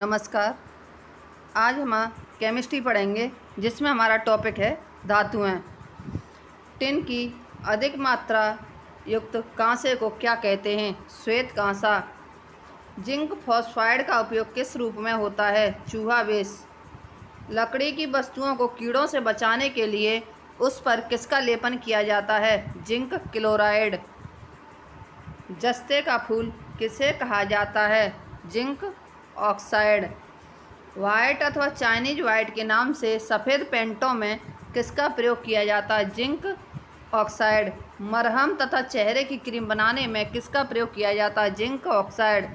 नमस्कार। आज हम केमिस्ट्री पढ़ेंगे जिसमें हमारा टॉपिक है धातुएं। टिन की अधिक मात्रा युक्त कांसे को क्या कहते हैं? श्वेत कांसा। जिंक फॉस्फाइड का उपयोग किस रूप में होता है? चूहा विष। लकड़ी की वस्तुओं को कीड़ों से बचाने के लिए उस पर किसका लेपन किया जाता है? Zinc chloride. जस्ते का फूल किसे कहा जाता है? Zinc oxide. वाइट अथवा चाइनीज वाइट के नाम से सफ़ेद पेंटों में किसका प्रयोग किया जाता है? Zinc oxide. मरहम तथा चेहरे की क्रीम बनाने में किसका प्रयोग किया जाता है? Zinc oxide.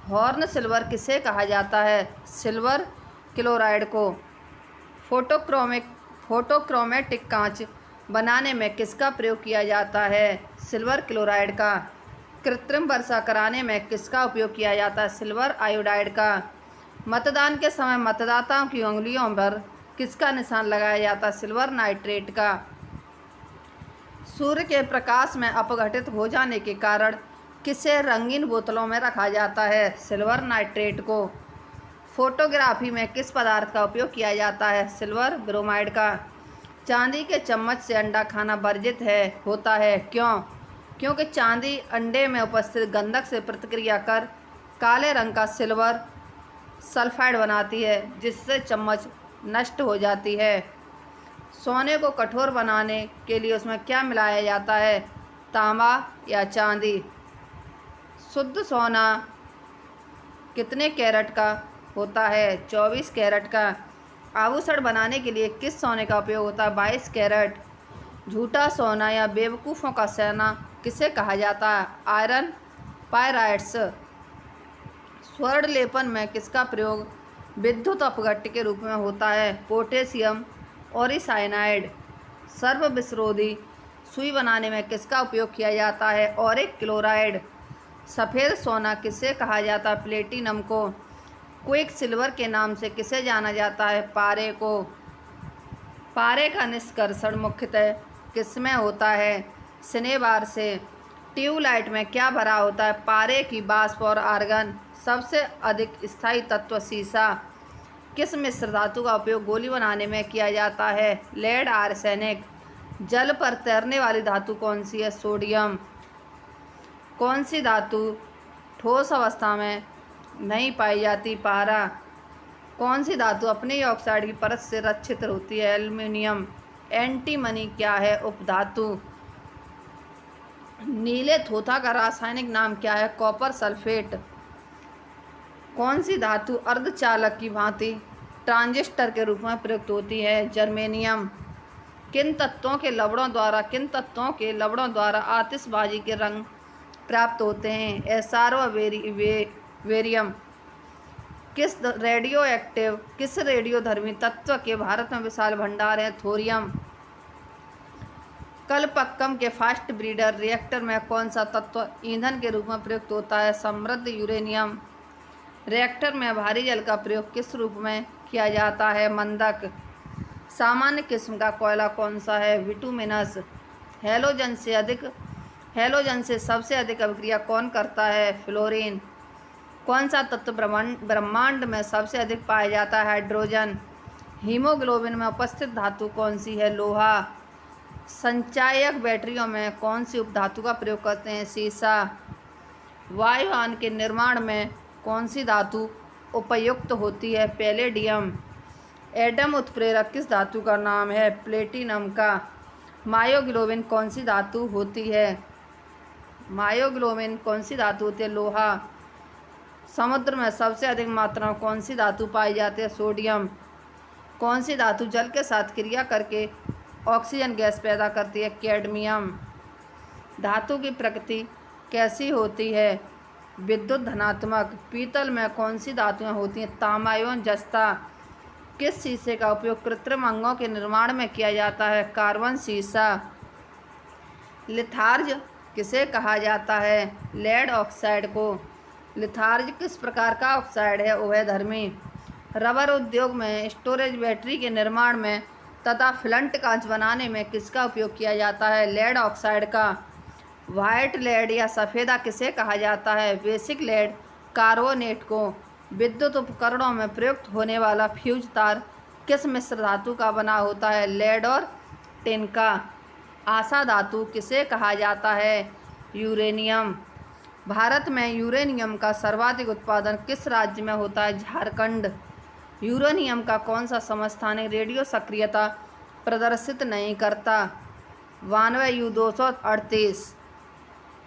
हॉर्न सिल्वर किसे कहा जाता है? सिल्वर क्लोराइड को। फोटोक्रोमेटिक कांच बनाने में किसका प्रयोग किया जाता है? सिल्वर क्लोराइड का। कृत्रिम वर्षा कराने में किसका उपयोग किया जाता है? सिल्वर आयोडाइड का। मतदान के समय मतदाताओं की उंगलियों पर किसका निशान लगाया जाता है? सिल्वर नाइट्रेट का। सूर्य के प्रकाश में अपघटित हो जाने के कारण किसे रंगीन बोतलों में रखा जाता है? सिल्वर नाइट्रेट को। फोटोग्राफी में किस पदार्थ का उपयोग किया जाता है? सिल्वर ब्रोमाइड का। चांदी के चम्मच से अंडा खाना वर्जित होता है। क्यों? क्योंकि चांदी अंडे में उपस्थित गंधक से प्रतिक्रिया कर काले रंग का सिल्वर सल्फाइड बनाती है, जिससे चम्मच नष्ट हो जाती है। सोने को कठोर बनाने के लिए उसमें क्या मिलाया जाता है? तांबा या चांदी। शुद्ध सोना कितने कैरेट का होता है? 24 कैरेट का। आभूषण बनाने के लिए किस सोने का उपयोग होता है? 22 कैरेट। झूठा सोना या बेवकूफ़ों का सोना किसे कहा जाता है? Iron pyrites. स्वर्ण लेपन में किसका प्रयोग विद्युत अपघट्य के रूप में होता है? पोटेशियम ऑरिसाइनाइड। सर्व विषरोधी सुई बनाने में किसका उपयोग किया जाता है? ऑरिक क्लोराइड। सफ़ेद सोना किसे कहा जाता है? प्लेटिनम को। क्विक सिल्वर के नाम से किसे जाना जाता है? पारे को। पारे का निष्कर्षण मुख्यतः किसमें होता है? सिनेबार से। ट्यूबलाइट में क्या भरा होता है? पारे की वाष्प और आर्गन। सबसे अधिक स्थायी तत्व सीसा। किस मिश्र धातु का उपयोग गोली बनाने में किया जाता है? Lead arsenic. जल पर तैरने वाली धातु कौन सी है? सोडियम। कौन सी धातु ठोस अवस्था में नहीं पाई जाती? पारा। कौन सी धातु अपने ऑक्साइड की परत से रक्षित होती है? एल्युमिनियम। एंटीमनी क्या है? उपधातु। नीले थोथा का रासायनिक नाम क्या है? Copper sulphate. कौन सी धातु अर्धचालक की भांति ट्रांजिस्टर के रूप में प्रयुक्त होती है? जर्मेनियम। किन तत्वों के लवणों द्वारा आतिशबाजी के रंग प्राप्त होते हैं? एसआर व वेरियम। किस रेडियोधर्मी तत्व के भारत में विशाल भंडार है? थोरियम। कलपक्कम के फास्ट ब्रीडर रिएक्टर में कौन सा तत्व ईंधन के रूप में प्रयुक्त होता है? समृद्ध यूरेनियम। रिएक्टर में भारी जल का प्रयोग किस रूप में किया जाता है? मंदक। सामान्य किस्म का कोयला कौन सा है? बिटुमिनस। हैलोजन से सबसे अधिक अभिक्रिया कौन करता है? फ्लोरीन। कौन सा तत्व ब्रह्मांड में सबसे अधिक पाया जाता है? हाइड्रोजन। हीमोग्लोबिन में उपस्थित धातु कौन सी है? लोहा। संचायक बैटरियों में कौन सी उपधातु का प्रयोग करते हैं? सीसा। वायुयान के निर्माण में कौन सी धातु उपयुक्त होती है? पैलेडियम। एटम उत्प्रेरक किस धातु का नाम है? प्लेटिनम का। मायोग्लोबिन कौन सी धातु होती है? लोहा। समुद्र में सबसे अधिक मात्रा में कौन सी धातु पाई जाती है? सोडियम। कौन सी धातु जल के साथ क्रिया करके ऑक्सीजन गैस पैदा करती है? कैडमियम। धातु की प्रकृति कैसी होती है? विद्युत धनात्मक। पीतल में कौन सी धातुएं होती हैं? तांबा एवं जस्ता। किस शीशे का उपयोग कृत्रिम अंगों के निर्माण में किया जाता है? कार्बन शीशा। लिथार्ज किसे कहा जाता है? लेड ऑक्साइड को। लिथार्ज किस प्रकार का ऑक्साइड है? उभयधर्मी। रबर उद्योग में स्टोरेज बैटरी के निर्माण में तथा फ्लंट कांच बनाने में किसका उपयोग किया जाता है? लेड ऑक्साइड का। वाइट लेड या सफ़ेदा किसे कहा जाता है? बेसिक लेड कार्बोनेट को। विद्युत उपकरणों में प्रयुक्त होने वाला फ्यूज तार किस मिश्र धातु का बना होता है? लेड और टिन का। आशा धातु किसे कहा जाता है? यूरेनियम। भारत में यूरेनियम का सर्वाधिक उत्पादन किस राज्य में होता है? झारखंड। यूरेनियम का कौन सा समस्थानिक रेडियो सक्रियता प्रदर्शित नहीं करता? 92U238।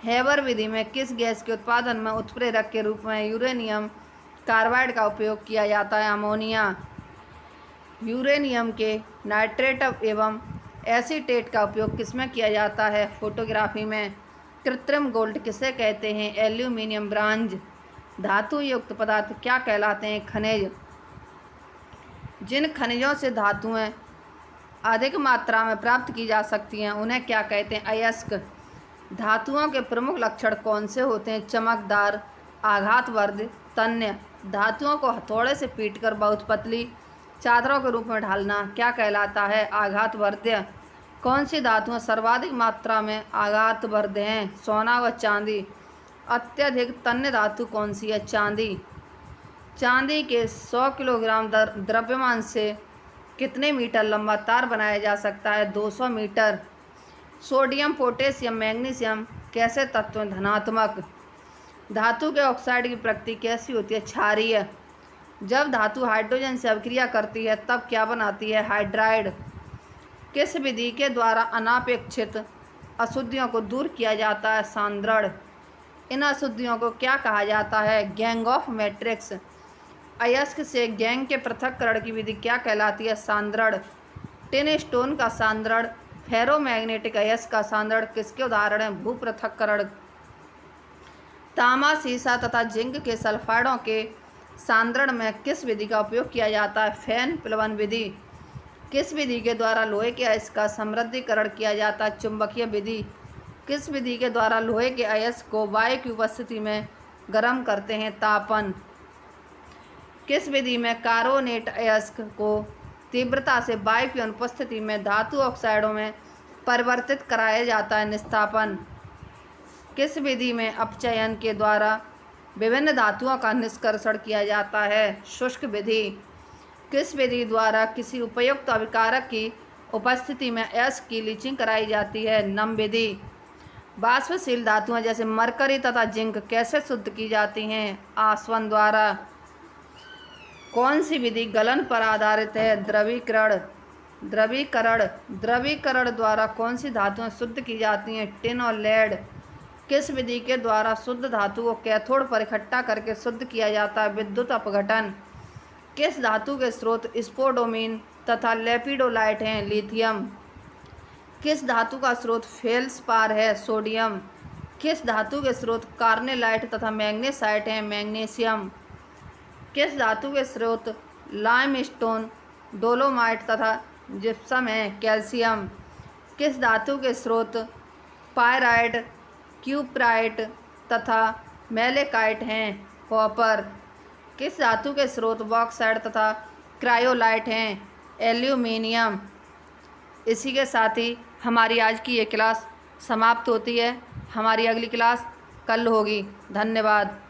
हेबर विधि में किस गैस के उत्पादन में उत्प्रेरक के रूप में यूरेनियम कार्बाइड का उपयोग किया जाता है? अमोनिया। यूरेनियम के नाइट्रेट एवं एसीटेट का उपयोग किसमें किया जाता है? फोटोग्राफी में। कृत्रिम गोल्ड किसे कहते हैं? Aluminium bronze. धातु युक्त पदार्थ क्या कहलाते हैं? खनिज। जिन खनिजों से धातुएं अधिक मात्रा में प्राप्त की जा सकती हैं उन्हें क्या कहते हैं? अयस्क। धातुओं के प्रमुख लक्षण कौन से होते हैं? चमकदार, आघातवर्ध, तन्य। धातुओं को हथौड़े से पीटकर बहुत पतली चादरों के रूप में ढालना क्या कहलाता है? आघातवर्ध्य। कौन सी धातुएं सर्वाधिक मात्रा में आघातवर्ध हैं? सोना व चांदी। अत्यधिक तन्य धातु कौन सी है? चांदी। चांदी के 100 किलोग्राम द्रव्यमान से कितने मीटर लंबा तार बनाया जा सकता है? 200 मीटर। सोडियम, पोटेशियम, मैग्नीशियम कैसे तत्व हैं? धनात्मक। धातु के ऑक्साइड की प्रकृति कैसी होती है? क्षारीय। जब धातु हाइड्रोजन से अभिक्रिया करती है तब क्या बनाती है? हाइड्राइड। किस विधि के द्वारा अनापेक्षित अशुद्धियों को दूर किया जाता है? सांद्रण। इन अशुद्धियों को क्या कहा जाता है? Gang of matrix. अयस्क से गैंग के पृथक्करण की विधि क्या कहलाती है? सांद्रण। टिन स्टोन का सांद्रण, फेरोमैग्नेटिक अयस्क का सांद्रण किसके उदाहरण हैं? भूपृथक्करण। तांबा, सीसा तथा जिंक के सल्फाइडों के सांद्रण में किस विधि का उपयोग किया जाता है? फैन प्लवन विधि। किस विधि के द्वारा लोहे के अयस्क का समृद्धीकरण किया जाता है? चुंबकीय विधि। किस विधि के द्वारा लोहे के अयस्क को वायु की उपस्थिति में गर्म करते हैं? तापन। किस विधि में कार्बोनेट अयस्क को तीव्रता से वायु की अनुपस्थिति में धातु ऑक्साइडों में परिवर्तित कराया जाता है? निस्तापन। किस विधि में अपचयन के द्वारा विभिन्न धातुओं का निष्कर्षण किया जाता है? शुष्क विधि। किस विधि द्वारा किसी उपयुक्त अभिकारक की उपस्थिति में अयस्क की लीचिंग कराई जाती है? नम विधि। वाष्पशील धातुएं जैसे मरकरी तथा जिंक कैसे शुद्ध की जाती हैं? आसवन द्वारा। कौन सी विधि गलन पर आधारित है? द्रवीकरण। द्रवीकरण द्वारा कौन सी धातुएं शुद्ध की जाती हैं? टिन और लेड। किस विधि के द्वारा शुद्ध धातु को कैथोड पर इकट्ठा करके शुद्ध किया जाता है? विद्युत अपघटन। किस धातु के स्रोत स्पोडोमीन तथा लेपिडोलाइट हैं? लिथियम। किस धातु का स्रोत फेल्सपार है? सोडियम। किस धातु के स्रोत कार्नेलाइट तथा मैग्नेसाइट हैं? मैग्नीशियम। किस धातु के स्रोत लाइमस्टोन, डोलोमाइट तथा जिप्सम है? कैल्शियम। किस धातु के स्रोत पायराइट, क्यूप्राइट तथा मेलेकाइट हैं? कॉपर। किस धातु के स्रोत बॉक्साइट तथा क्रायोलाइट हैं? एल्यूमिनियम। इसी के साथ ही हमारी आज की ये क्लास समाप्त होती है। हमारी अगली क्लास कल होगी। धन्यवाद।